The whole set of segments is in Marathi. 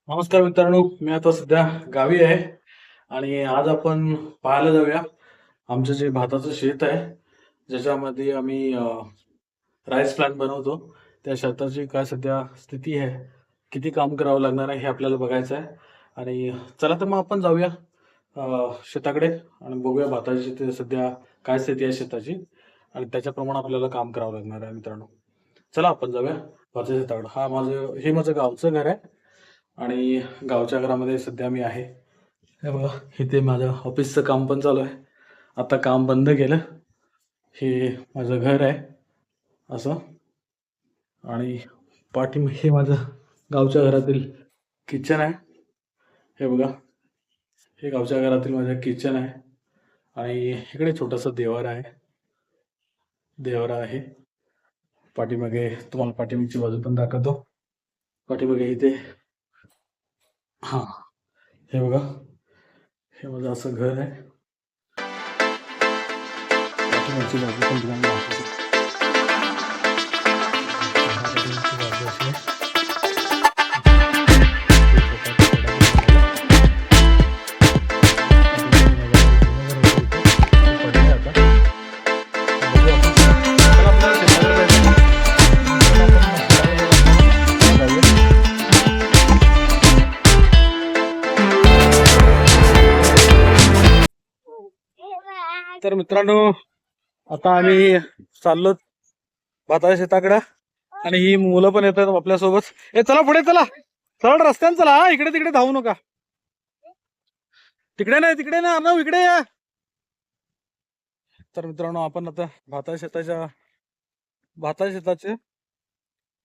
नमस्कार मित्रांनो, मी आता सध्या गावी आहे आणि आज आपण पाहायला जाऊया आमचं जे भाताचं शेत आहे, ज्याच्यामध्ये आम्ही राईस प्लांट बनवतो. त्या शेताची काय सध्या स्थिती आहे, किती काम करावं लागणार आहे हे आपल्याला बघायचं आहे. आणि चला तर मग आपण जाऊया शेताकडे आणि बघूया भाताची ते सध्या काय स्थिती आहे शेताची आणि त्याच्याप्रमाणे आपल्याला काम करावं लागणार आहे मित्रांनो. चला आपण जाऊया भाताच्या शेताकडे. हे माझं गावचं घर आहे आणि गावच्या घरामध्ये सध्या मी आहे. हे बघा, इथे माझं ऑफिसचं काम पण चालू आहे. आता काम बंद केलं. हे माझं घर आहे असं. आणि हे माझं गावच्या घरातील किचन आहे. हे बघा, हे गावच्या घरातील माझं किचन आहे. आणि इकडे छोटासा देवारा आहे. पाठीमागे तुम्हाला पाठीमागची बाजू पण दाखवतो. पाठीमागे इथे हा, हे बघा, हे माझं असं घर आहे. पाठीमागची बाजू पण तुम्हाला दाखवतो. पाठीमागची बाजू अशी आहे. तर मित्रांनो, आता आम्ही चाललो भाताच्या शेताकडे आणि ही मुलं पण येतात आपल्यासोबत. चला पुढे, चला सरळ रस्त्याने चला. हा, इकडे तिकडे धावू नका. तिकडे नाही अर्णव, इकडे या. तर मित्रांनो, आपण आता भाताच्या शेताचे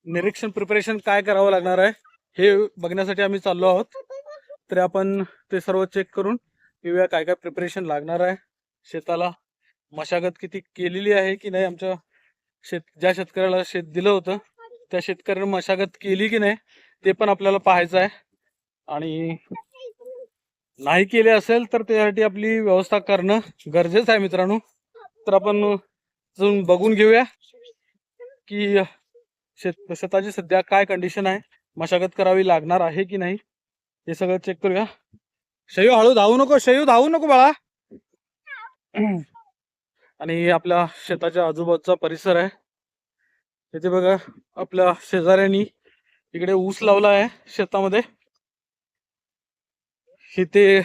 निरीक्षण प्रिपरेशन काय करावं लागणार आहे हे बघण्यासाठी आम्ही चाललो आहोत. तर आपण ते सर्व चेक करून येऊया काय काय प्रिपरेशन लागणार आहे शेताला, मशागत किती केलेली आहे की नाही, आमच्या ज्या शेतकऱ्याला शेत दिलं होतं त्या शेतकऱ्याने मशागत केली की नाही ते पण आपल्याला पाहायचं आहे. आणि नाही केले असेल तर त्यासाठी आपली व्यवस्था करणं गरजेचं आहे मित्रांनो. तर आपण बघून घेऊया की शेताची सध्या काय कंडिशन आहे, मशागत करावी लागणार आहे की नाही हे सगळं चेक करूया. शयू हळू धावू नको बाळा. आणि आपल्या शेताच्या आजूबाजूचा परिसर आहे. इथे बघा, आपल्या शेजाऱ्यांनी इकडे ऊस लावला आहे शेतामध्ये. इथे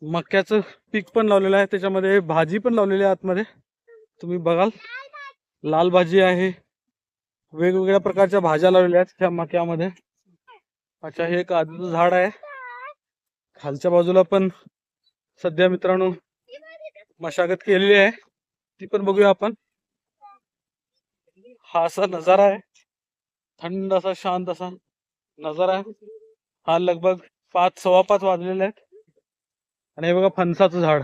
मक्याचं पीक पण लावलेलं आहे, त्याच्यामध्ये भाजी पण लावलेली आहे आतमध्ये. तुम्ही बघाल, लाल भाजी आहे, वेगवेगळ्या प्रकारच्या भाज्या लावलेल्या आहेत त्या मक्यामध्ये. अच्छा, हे काजूचं झाड आहे. खालच्या बाजूला पण सध्या मित्रांनो मशागत केलेली आहे, ती पण बघूया आपण. हा असा नजारा आहे, थंड असा शांत असा नजारा आहे. हा लगभग 5:15 वाजलेले आहेत. आणि हे बघा फणसाचं झाड.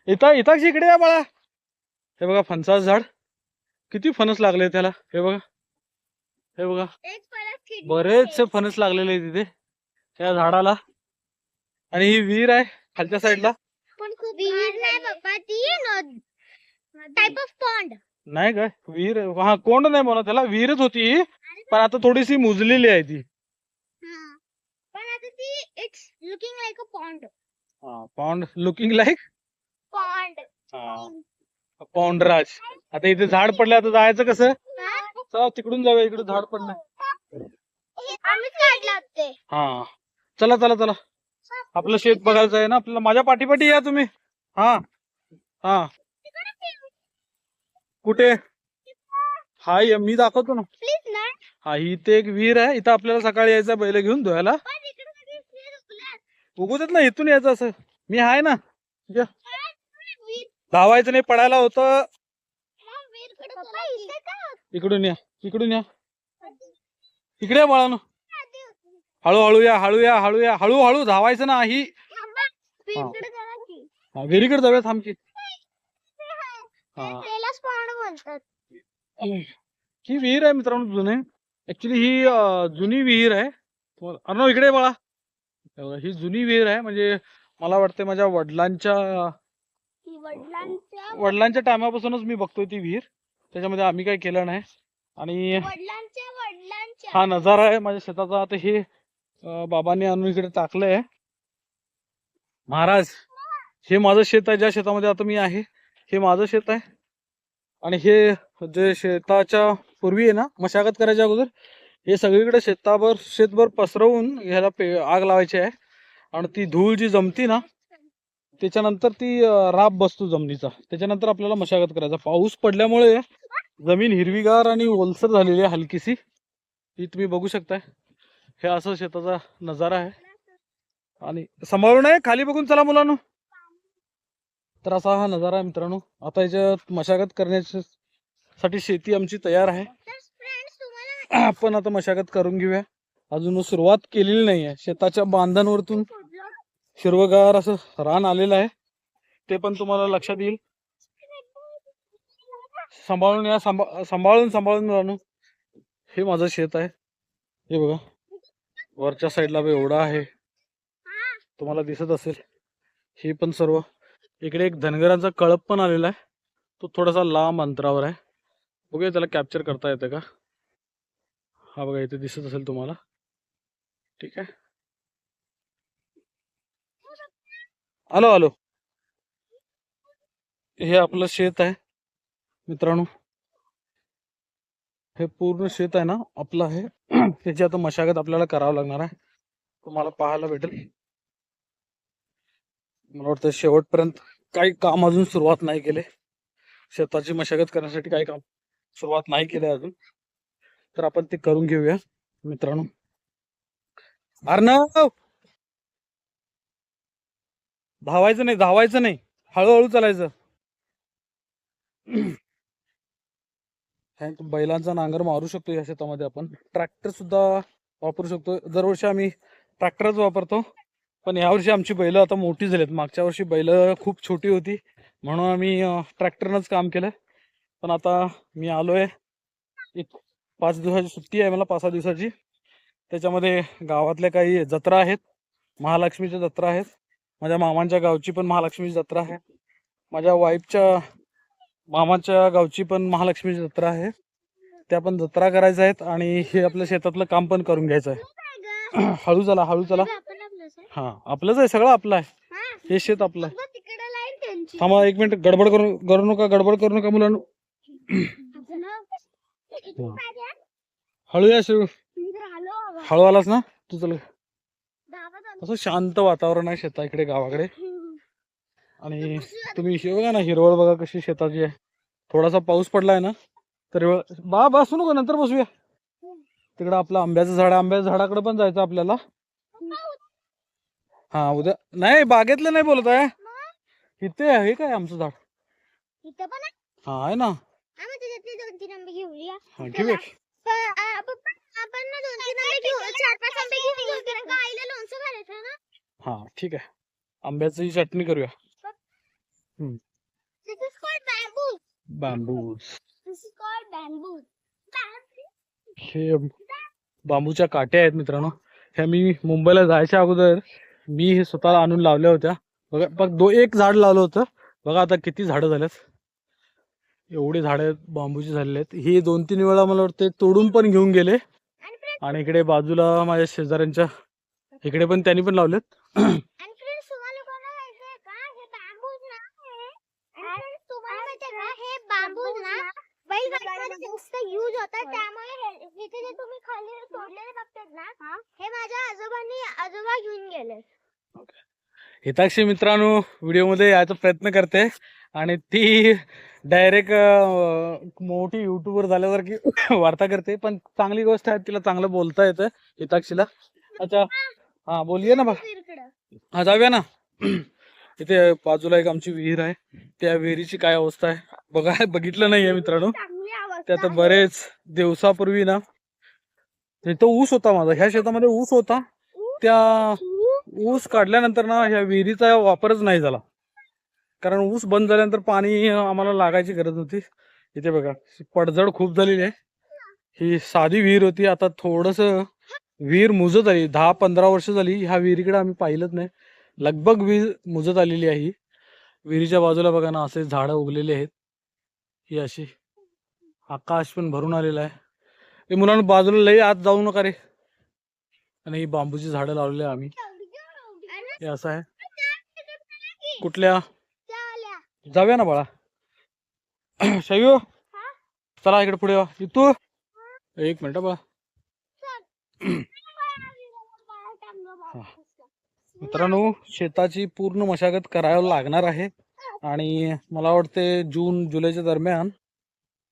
इथं इकडे या बाळा. हे बघा फणसाचं झाड, किती फणस लागले त्याला. हे बघा बरेचसे फणस लागलेले आहेत तिथे त्या झाडाला. आणि ही विहीर आहे खालच्या साईडला. टाइप ऑफ पॉन्ड नाही काय, विहीर. हा, कोंड नाही म्हणा त्याला, विहीरच होती पण आता थोडीशी मुजलेली आहे ती. पण आता ती it's looking like a pond. Pond looking like pond. पॉन्डराज. आता इथे झाड पडलं, आता जायचं कसं? चला तिकडून जाऊया, इकडे झाड पडलं. आम्हीच काढलं होते. हा, चला चला चला, आपलं शेत बघायचं आहे ना आपल्याला. माझ्या पाठीपाठी या तुम्ही. हा हा, कुठे? हा, मी दाखवतो ना. प्लीज ना. हा, इथे एक विहीर आहे, इथं आपल्याला सकाळी यायचं बैल घेऊन धुवायला. उगवतात ना, इथून यायचं असं. मी आहे ना, धावायचं नाही, पडायला होतं. इकडून या, इकडून या, इकडे या बाळानो. हळूहळू या, हळूहळू धावायचं नाही. विहिरीकडे जाऊया, थांबकी. ही विहीर आहे मित्रांनो जुने. ऍक्च्युली ही जुनी विहीर आहे. अरे इकडे बाळा, ही जुनी विहीर आहे. म्हणजे मला वाटते माझ्या वडिलांच्या टायमापासूनच मी बघतोय ती विहीर. त्याच्यामध्ये आम्ही काही केलं नाही. आणि हा नजारा आहे माझ्या शेताचा. आता हे बाबांनी आणून इकडे टाकलंय. महाराज, हे माझं शेत आहे, ज्या शेतामध्ये आता मी आहे हे माझं शेत आहे. आणि हे जे शेताच्या पूर्वी आहे ना, मशागत करायच्या अगोदर हे सगळीकडे शेतभर पसरवून ह्याला आग लावायची आहे. आणि ती धूळ जी जमती ना, त्याच्यानंतर ती राब बसतो जमिनीचा, त्याच्यानंतर आपल्याला मशागत करायचा. पाऊस पडल्यामुळे जमीन हिरवीगार आणि ओलसर झालेली आहे हलकीशी. ही तुम्ही बघू शकताय. हे असं शेताचा नजारा आहे. आणि सांभाळून आहे, खाली बघून चला मुलांनो. तर असा हा नजारा आहे मित्रांनो. आता याच्यात मशागत करण्यासाठी शेती आमची तयार आहे. तर फ्रेंड्स तुम्हाला आपण आता मशागत करून घेऊया. अजून सुरुवात केलेली नाही आहे. शेताच्या बांधांवरतून हिरवगार असं रान आलेलं आहे, ते पण तुम्हाला लक्षात येईल. सांभाळून या, सांभाळून मुलांनो. हे माझं शेत आहे. हे बघा, वरच्या साईडला एवढा आहे, तुम्हाला दिसत असेल. हे पण सर्व इकडे एक धनगरांचा कळप पण आलेला आहे, तो थोडासा लांब अंतरावर आहे. बघूया त्याला कॅप्चर करता येते का. हा बघा, इथे दिसत असेल तुम्हाला. ठीक आहे, आलो आलो. हे आपलं शेत आहे मित्रांनो. हे पूर्ण शेत आहे ना आपलं आहे. त्याची आता मशागत आपल्याला करावं लागणार आहे, तुम्हाला पाहायला भेटेल. मला वाटतं शेवटपर्यंत काही काम अजून सुरुवात नाही केले. शेताची मशागत करण्यासाठी काही काम सुरुवात नाही केले अजून, तर आपण ते करून घेऊया मित्रांनो. अर्णव, धावायचं नाही, हळूहळू चालायचं. बैलांचा नांगर मारू शकतो या शेतामध्ये. आपण ट्रॅक्टर सुद्धा वापरू शकतो. दरवर्षी आम्ही ट्रॅक्टरच वापरतो, पण यावर्षी आमची बैल आता मोठी झालीत. मागच्या वर्षी बैल खूप छोटी होती, म्हणून आम्ही ट्रॅक्टरनंच काम केलं. पण आता मी आलोय, एक 5 दिवसाची सुट्टी आहे मला, 5-6 दिवसाची. त्याच्यामध्ये गावातल्या काही जत्रा आहेत, महालक्ष्मीच्या जत्रा आहेत. माझ्या मामांच्या गावची पण महालक्ष्मीची जत्रा आहे. माझ्या वाईफच्या मामाच्या गावची पण महालक्ष्मीची जत्रा आहे. त्या पण जत्रा करायच्या आहेत. आणि हे आपल्या शेतातलं काम पण करून घ्यायचं आहे. हळू चला, हळू चला. हा, आपलंच आहे, सगळं आपलं आहे. हे शेत आपलं आहे. थांबा 1 मिनिट, गडबड करू नका मुलांनो. हळू या शिव. हळू आलास ना तू, चल. असं शांत वातावरण आहे शेता इकडे गावाकडे. आणि तुम्ही बघा ना, हिरवळ बघा कशी शेताची आहे. थोडासा पाऊस पडलाय ना तर बसू नको, नंतर बसूया. तिकडं आपलं आंब्याचं झाड, आंब्याच्या झाडाकडे पण जायचं आपल्याला. हा, उद्या नाही, बागेतलं नाही बोलत आहे. इथे आहे काय आमचं झाड? हा आहे ना. हा, घेऊया. हा ठीक आहे, आंब्याची चटणी करूया. बांबू, हे बांबूच्या काट्या आहेत मित्रांनो. ह्या मी मुंबईला जायच्या अगोदर मी हे स्वतःला आणून लावल्या होत्या. बघा, फक्त एक झाड लावलं होतं. बघा आता किती झाडं झाल्यात. एवढी झाडं बांबूची झालेली आहेत. ही 2-3 वेळा मला वाटते तोडून पण घेऊन गेले. आणि इकडे बाजूला माझ्या शेजाऱ्यांच्या इकडे पण त्यांनी पण लावलेत. यूज होतात, त्यामुळे इथे जे तुम्ही खाली तोडलेले बघतात ना, हे माझ्या आजोबा घेऊन गेले. हिताक्षी मित्रांनो व्हिडिओ मध्ये यायचा प्रयत्न करते, आणि ती डायरेक्ट मोठी युट्यूबर झाल्यासारखी वार्ता करते. पण चांगली गोष्ट आहे, तिला चांगलं बोलता येतं हिताक्षीला. अच्छा, हा बोलिये ना बा. हा, जाऊया ना. इथे बाजूला एक आमची विहीर आहे. त्या विहिरीची काय अवस्था आहे बघितलं नाहीये मित्रांनो. त्यात बरेच दिवसापूर्वी ना इथं ऊस होता माझा. ह्या शेतामध्ये ऊस होता. त्या ऊस काढल्यानंतर ना ह्या विहिरीचा वापरच नाही झाला, कारण ऊस बंद झाल्यानंतर पाणी आम्हाला लागायची गरज होती. इथे बघा, पडझड खूप झालेली आहे. ही साधी विहीर होती, आता थोडस विहीर मुजत आली. 10-15 वर्ष झाली ह्या विहिरीकडे आम्ही पाहिलंच नाही. लगभग विहीर मुजत आलेली आहे. ही विहिरीच्या बाजूला बघा ना, असे झाडं उगलेले आहेत. ही अशी, आकाश पण भरून आलेला आहे. हे मुलांना बाजूला लई आत जाऊ नका रे. आणि ही बांबूची झाडं लावलेली आहे आम्ही. हे असं आहे. कुठल्या जाऊया ना बाळा. शैव चला इकडे पुढे तू एक मिनिट बाळा. मित्रांनो शेताची पूर्ण मशागत करायला लागणार आहे आणि मला वाटते जून जुलैच्या दरम्यान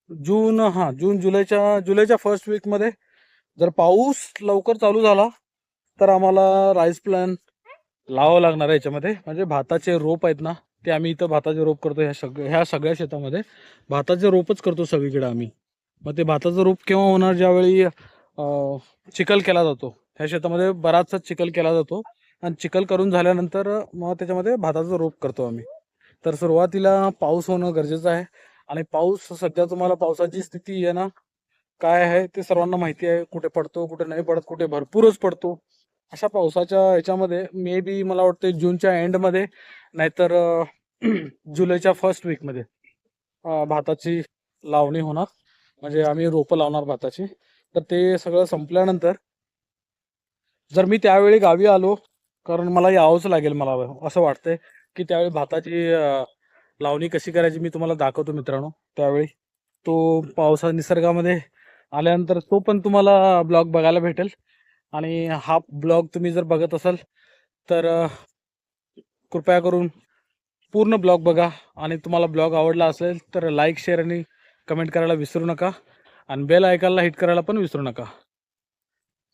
जून जुलैच्या फर्स्ट वीक मध्ये जर पाऊस लवकर चालू झाला तर आम्हाला राईस प्लॅन लावावं लागणार आहे याच्यामध्ये. म्हणजे भाताचे रोप आहेत ना ते आम्ही इथं भाताचे रोप करतो. ह्या सगळ्या शेतामध्ये भाताचे रोपच करतो सगळीकडे आम्ही. मग ते भाताचं रोप केव्हा होणार? ज्यावेळी चिखल केला जातो. ह्या शेतामध्ये बराचसा चिखल केला जातो आणि चिखल करून झाल्यानंतर मग त्याच्यामध्ये भाताचं रोप करतो आम्ही. तर सुरुवातीला पाऊस होणं गरजेचं आहे आणि पाऊस सध्या तुम्हाला पावसाची स्थिती आहे ना काय आहे ते सर्वांना माहिती आहे. कुठे पडतो कुठे नाही पडत, कुठे भरपूरच पडतो. अशा पावसाच्या ह्याच्यामध्ये मे बी मला वाटतं जूनच्या एंडमध्ये नाहीतर जुलैच्या फर्स्ट वीकमध्ये भाताची लावणी होणार. म्हणजे आम्ही रोपं लावणार भाताची. तर ते सगळं संपल्यानंतर जर मी त्यावेळी गावी आलो, कारण मला यावंच लागेल, मला असं वाटतंय की त्यावेळी भाताची लावणी कशी करायची मी तुम्हाला दाखवतो मित्रांनो. त्यावेळी तो पावसा निसर्गामध्ये आल्यानंतर तो पण तुम्हाला ब्लॉग बघायला भेटेल. आणि हा ब्लॉग तुम्ही जर बघत असाल तर कृपया करून पूर्ण ब्लॉग बघा आणि तुम्हाला ब्लॉग आवडला असेल तर लाईक शेअर आणि कमेंट करायला विसरू नका आणि बेल आयकॉनला हिट करायला पण विसरू नका.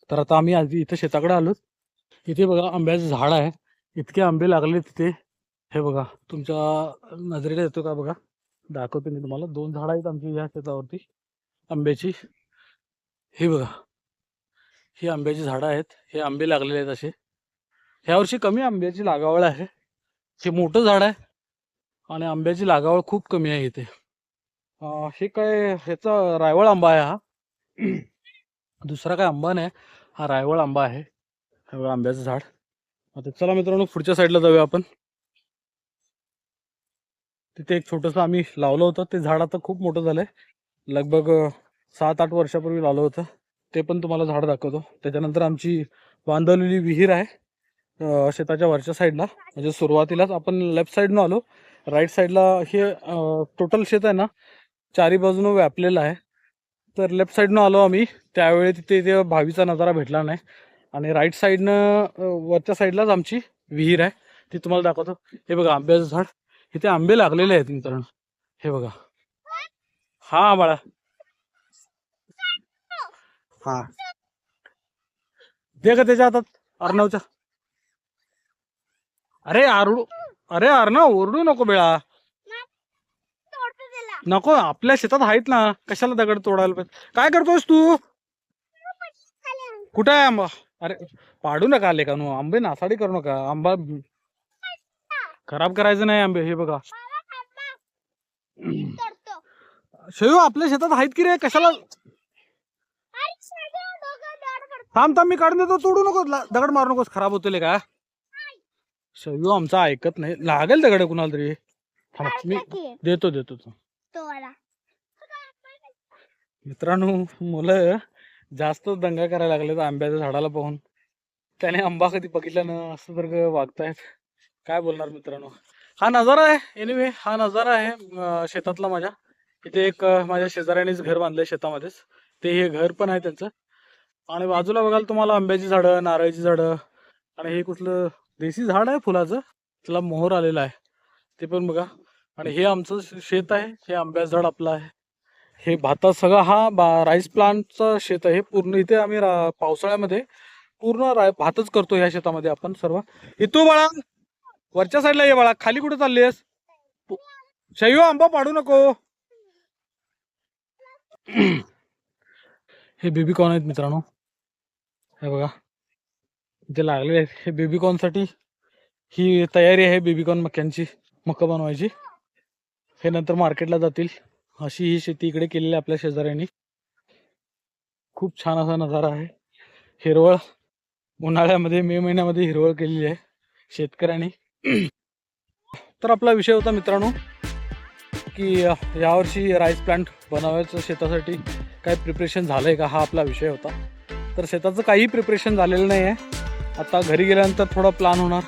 तर आता आम्ही आधी इथं शेताकडे आलो. इथे बघा आंब्याचं झाड आहे. इतके आंबे लागले तिथे. हे बघा तुमच्या नजरेला येतो का बघा, दाखवतो मी तुम्हाला. 2 झाडं आहेत आमची या शेतावरती आंब्याची. हे बघा ही आंब्याची झाडं आहेत. हे आंबे लागलेले आहेत असे. ह्या वर्षी कमी आंब्याची लागावळ आहे. हे मोठं झाड आहे आणि आंब्याची लागावळ खूप कमी आहे इथे. हे काय ह्याचा रायवळ आंबा आहे हा. दुसरा काय आंबा नाही, हा रायवळ आंबा आहे. हे बघा आंब्याचं झाड. आता चला मित्रांनो पुढच्या साईडला जाऊया आपण. तिथे एक छोटंसं आम्ही लावलं होतं. ते झाड आता खूप मोठं झालंय. लगभग 7-8 वर्षापूर्वी लावलं होतं. ते पण तुम्हाला झाड दाखवतो. त्याच्यानंतर आमची बांधवलेली विहीर आहे शेताच्या वरच्या साईडला. म्हणजे सुरुवातीलाच आपण लेफ्ट साईडनं आलो. राईट साईडला हे टोटल शेत आहे ना चारी बाजूनं व्यापलेलं आहे. तर लेफ्ट साईडनं आलो आम्ही. त्यावेळी तिथे भावीचा नजारा भेटला नाही. आणि राईट साईडनं वरच्या साईडलाच आमची विहीर आहे, ती तुम्हाला दाखवतो. हे बघा आंब्याचं झाड. इथे आंबे लागलेले आहेत मित्रांनो. हे बघा. हा बाळा. हा दे का त्याच्या हातात अर्णवच्या. अरे अर्णव ओरडू नको बेळा. नको, आपल्या शेतात आहेत ना, कशाला दगड तोडायला पाहिजे. काय करतोस तू? कुठं आहे आंबा? अरे पाडू नका आले का नो, आंबे नासाडी करू नका. आंबा खराब करायचं नाही आंबे. हे बघा शेव आपल्या शेतात आहेत की रे, कशाला. थांब मी काढून देतो. तोडू नको, दगड मारू नकोस, खराब होतील का. शेव आमचा ऐकत नाही. लागेल दगड कुणाला तरी. थांब मी देतो. मित्रांनो मुलं जास्त दंगा करायला लागले आंब्याच्या झाडाला पाहून. त्याने आंबा कधी बघितला ना असं तर वागतायत. काय बोलणार मित्रांनो. हा नजारा आहे. एनिवे हा नजारा आहे शेतातला माझ्या. इथे एक माझ्या शेजाऱ्यानेच घर बांधलंय शेतामध्येच. ते हे घर पण आहे त्यांचं. आणि बाजूला बघाल तुम्हाला आंब्याची झाडं, नारळाची झाडं आणि हे कुठलं देशी झाड आहे फुलाचं, त्याला मोहर आलेला आहे, ते पण बघा. आणि हे आमचं शेत आहे. हे आंब्याचं झाड आपलं आहे. हे भातात सगळं हा राईस प्लांटचं शेत आहे पूर्ण. इथे आम्ही पावसाळ्यामध्ये पूर्ण भातच करतो ह्या शेतामध्ये आपण सर्व. इथू बाळा वरच्या साईडला ये बाळा. खाली कुठे चाललीस? शैव आंबा पाडू नको. हे बेबीकॉर्न आहेत मित्रांनो. हे बघा इथे लागलेले आहेत. हे बेबीकॉर्न साठी ही तयारी आहे बेबीकॉर्न मक्यांची, मका बनवायची. हे नंतर मार्केटला जातील. अशी ही शेती इकडे केलेली आहे आपल्या शेजाऱ्यांनी. खूप छान असा नजारा आहे. हिरवळ उन्हाळ्यामध्ये मे महिन्यामध्ये हिरवळ केलेली आहे शेतकऱ्यांनी. तर आपला विषय होता मित्रांनो की यावर्षी राईस प्लांट बनवायचं शेतासाठी काय प्रिपरेशन झालंय का, हा आपला विषय होता. तर शेताचं काही प्रिपरेशन झालेलं नाही आहे. आता घरी गेल्यानंतर थोडा प्लॅन होणार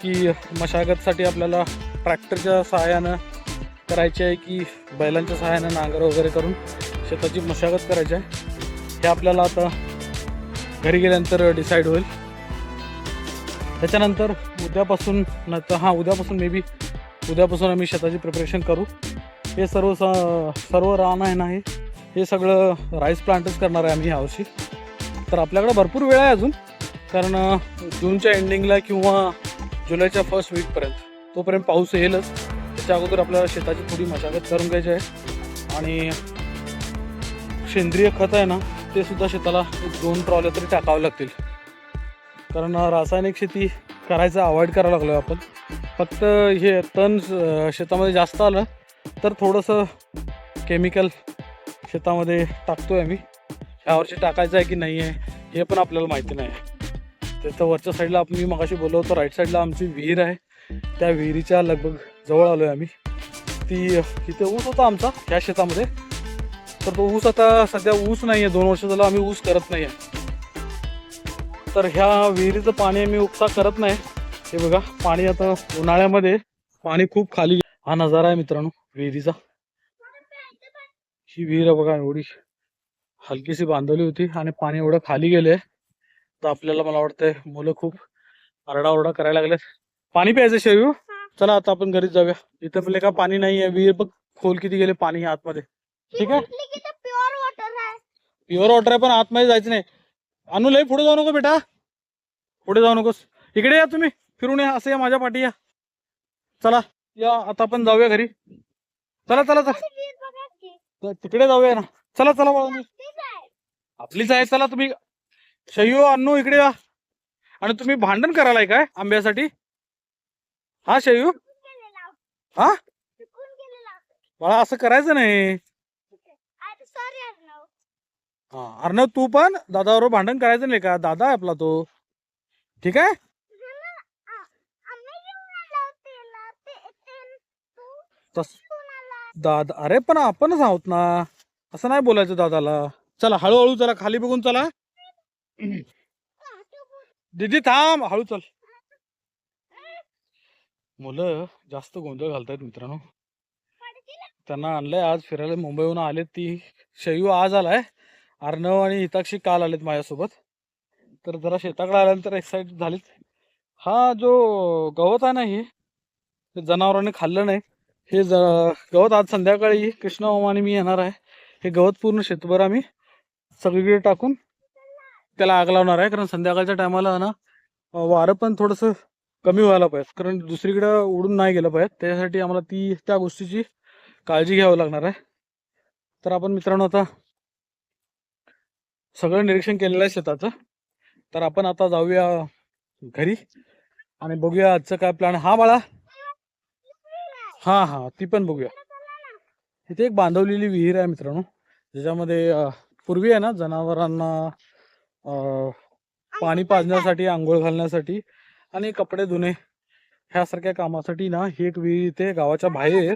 की मशागतसाठी आपल्याला ट्रॅक्टरच्या सहाय्यानं करायची आहे की बैलांच्या सहाय्यानं नांगर वगैरे करून शेताची मशागत करायची आहे. हे आपल्याला आता घरी गेल्यानंतर डिसाईड होईल. त्याच्यानंतर उद्यापासून मे बी उद्यापासून आम्ही शेताची प्रिपरेशन करू. हे सर्व रान आहे ना, हे सगळं राईस प्लांटच करणार आहे आम्ही यावर्षी. तर आपल्याकडे भरपूर वेळ आहे अजून, कारण जूनच्या एंडिंगला किंवा जुलैच्या फर्स्ट वीकपर्यंत तोपर्यंत पाऊस येईलच. त्याच्या अगोदर आपल्याला शेताची थोडी मशागत करून घ्यायची आहे. आणि सेंद्रिय खत आहे ना, ते सुद्धा शेताला 2 ट्रॉल्या तरी टाकावे लागतील, कारण रासायनिक शेती करायचं अवॉइड करायला लागलो आपण. फक्त हे तण शेतामध्ये जास्त आलं तर थोडंसं केमिकल शेतामध्ये टाकतोय आम्ही. यावर्षी टाकायचं आहे की नाही आहे हे पण आपल्याला माहिती नाही आहे. त्याच्या वरच्या साईडला मी मगाशी बोललो होतो, राईट साईडला आमची विहीर आहे. त्या विहिरीच्या लगभग जवळ आलो आहे आम्ही. इथे ऊस होता आमचा ह्या शेतामध्ये, तर तो ऊस आता सध्या ऊस नाही आहे. 2 वर्ष झालं आम्ही ऊस करत नाही आहे. तर ह्या विहिरीचं पाणी आम्ही उपसा करत नाही. हे बघा, पाणी आता उन्हाळ्यामध्ये पाणी खूप खाली. हा नजारा आहे मित्रांनो विहिरीचा. ही विहीर बघा, एवढी हलकीशी बांधवली होती आणि पाणी एवढं खाली गेले. तर आपल्याला, मला वाटतंय, मुलं खूप आरडाओरडा करायला लागले. पाणी प्यायचं शेवू. चला आता आपण घरीच जाऊया. इथं आपले का पाणी नाही आहे. विहीर बघ खोल किती गेले पाणी आतमध्ये. ठीक आहे, प्युअर वॉटर आहे. प्युअर वॉटर आहे, पण आतमध्ये जायचं नाही. अनु लय पुढे जाऊ नको बेटा, पुढे जाऊ नकोस. इकडे या, तुम्ही फिरून या, असं या माझ्या पाठी या. चला या, आता आपण जाऊया घरी. चला चला चला, तिकडे जाऊया ना. चला चला बाळा, आपलीच आहे. चला तुम्ही शयू अन्नू इकडे या. आणि तुम्ही भांडण करायलाय काय आंब्यासाठी? हा शयू, हा बाळा, असं करायचं नाही. हा अर्णव, तू पण दादाबरोबर भांडण करायचं नाही का? दादा आहे आपला तो, ठीक आहे. दादा, अरे पण आपणच आहोत ना, असं नाही बोलायचं दादाला. चला हळूहळू, चला खाली बघून चला. दीदी थांब, हळू चल. मुलं जास्त गोंधळ घालतायत मित्रांनो. त्यांना आणलंय आज फिरायला, मुंबईहून आलेत. ती शयू आज आलाय, अर्णव आणि हिताक्षी काल आलेत माझ्यासोबत. तर जरा शेताकडे आल्यानंतर एक्साइट झालीत. हा जो गवत आहे ना, हे जनावरांनी खाल्लं नाही. हे गवत आज संध्याकाळी कृष्णा मामा आणि मी येणार आहे. हे गवत पूर्ण शेतभर आम्ही सगळीकडे टाकून त्याला आग लावणार आहे. कारण संध्याकाळच्या टायमाला ना वारं पण थोडंसं कमी व्हायला पाहिजे, कारण दुसरीकडे उडून नाही गेलं पाहिजे. त्यासाठी आम्हाला त्या गोष्टीची काळजी घ्यावी लागणार आहे. तर आपण मित्रांनो आता सगळं निरीक्षण केलेलं आहे शेताचं. तर आपण आता जाऊया घरी आणि बघूया आजचं काय प्लॅन. हा बाळा, हा ती पण बघूया. इथे एक बांधवलेली विहीर आहे मित्रांनो, ज्याच्यामध्ये पूर्वी आहे ना जनावरांना पाणी पाजण्यासाठी, आंघोळ घालण्यासाठी आणि कपडे धुणे ह्यासारख्या कामासाठी ना ही एक विहीर इथे गावाच्या बाहेर.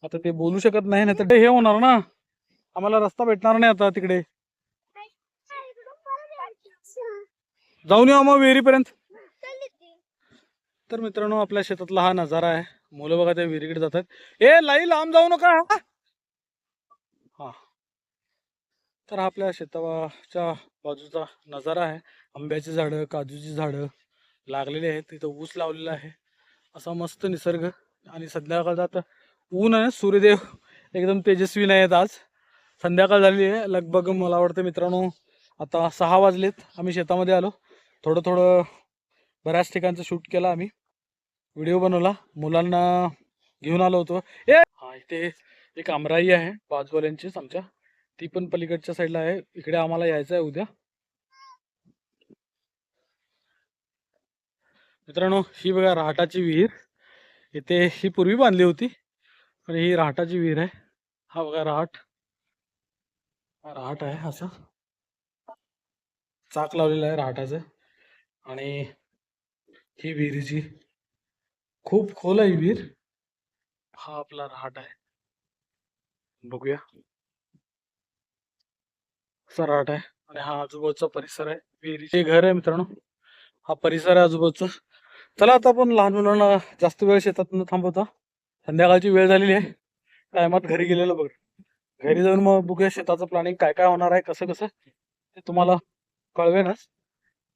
आता ते बोलू शकत नाही, नाही तर हे होणार ना, आम्हाला रस्ता भेटणार नाही आता तिकडे. जाऊन येऊ मग विहिरीपर्यंत. तर मित्रांनो, आपल्या शेतातला हा नजारा आहे. मुलं बघा त्या विहिरीकडे जातात. ए लाई, लांब जाऊ नका. हा, तर हा आपल्या शेताच्या बाजूचा नजारा आहे. आंब्याची झाडं, काजूची झाडं लागलेली आहेत. तिथं ऊस लावलेला आहे. असा मस्त निसर्ग. आणि संध्याकाळचा आता ऊन आहे, सूर्यदेव एकदम तेजस्वी नाही आहेत आज. संध्याकाळ झालेली आहे लगभग. मला वाटतं मित्रांनो आता 6 वाजलेत. आम्ही शेतामध्ये आलो, थोडं बऱ्याच ठिकाणचं शूट केलं आम्ही, व्हिडिओ बनवला, मुलांना घेऊन आलो होतो. हा, इथे एक आमराई आहे बाजूवाल्यांचीच आमच्या, ती पण पलीकडच्या साईडला आहे. इकडे आम्हाला यायचं आहे उद्या. मित्रांनो, ही बघा राहटाची विहीर. इथे ही पूर्वी बांधली होती, पण ही राहटाची विहीर आहे. हा बघा राहट आहे, असं चाक लावलेलं आहे राहटाचं. आणि ही विहिरीची खूप खोल आहे विहीर. हा आपला राहट आहे, बघूया. असा राहट आहे. आणि हा आजूबाजूचा परिसर आहे, विहिरीचे घर आहे मित्रांनो. हा परिसर आहे आजूबाजूचा. चला आता आपण लहान मुलांना जास्त वेळ शेतात न थांबवता संध्याकाळची वेळ झालेली आहे, टायमात घरी गेलेलो बघ. घरी जाऊन मग बघूया शेताचं प्लॅनिंग काय काय होणार आहे, कसं कसं ते तुम्हाला कळवेनच.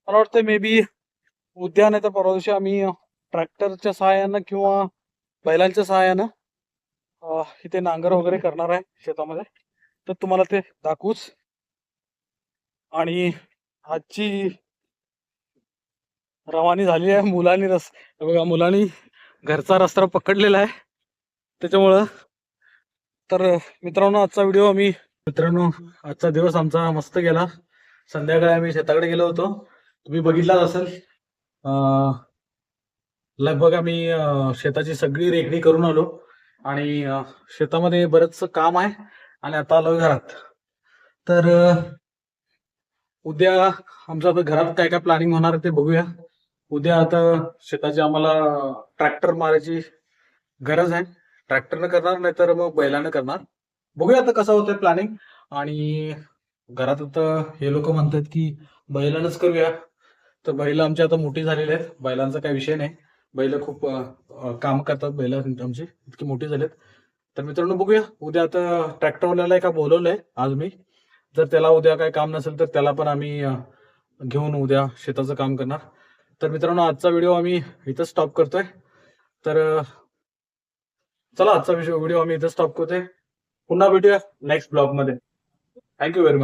मला वाटतं मे बी उद्या नाही तर परवा दिवशी आम्ही ट्रॅक्टरच्या सहाय्यानं किंवा बैलांच्या सहाय्यानं इथे नांगर वगैरे करणार आहे शेतामध्ये, तर तुम्हाला ते दाखवूच. आणि आजची रवानी झाली आहे. मुलांनी बघा, मुलांनी घरचा रस्ता पकडलेला आहे त्याच्यामुळं. तर मित्रांनो आजचा दिवस आमचा मस्त गेला. संध्याकाळी आम्ही शेताकडे गेलो होतो, तुम्ही बघितलाच असेल. लगभग आम्ही शेताची सगळी रेखणी करून आलो आणि शेतामध्ये बरंच काम आहे आणि आता आलो घरात. तर उद्या आमचं आता घरात काय काय प्लॅनिंग होणार आहे ते बघूया. उद्या आता शेताची आम्हाला ट्रॅक्टर मारायची गरज आहे. ट्रॅक्टरनं करणार नाही तर मग बैलानं करणार. बघूया आता कसं होतंय प्लॅनिंग. आणि घरात आता हे लोक म्हणतात की बैलानंच करूया, तर बैल आमची आता मोठी झालेली आहेत. बैलांचा काही विषय नाही, बैल खूप काम करतात. बैल आमची इतकी मोठी झालेत. तर मित्रांनो बघूया उद्या. आता ट्रॅक्टरवाल्याला एका बोलवलंय आज मी. जर त्याला उद्या काही काम नसेल तर त्याला पण आम्ही घेऊन उद्या शेताचं काम करणार. तर मित्रांनो आजचा व्हिडिओ आम्ही इथं स्टॉप करतोय. तर चला आजचा व्हिडिओ आम्ही इथं स्टॉप करतोय. पुन्हा भेटूया नेक्स्ट ब्लॉग मध्ये. Thank you very much.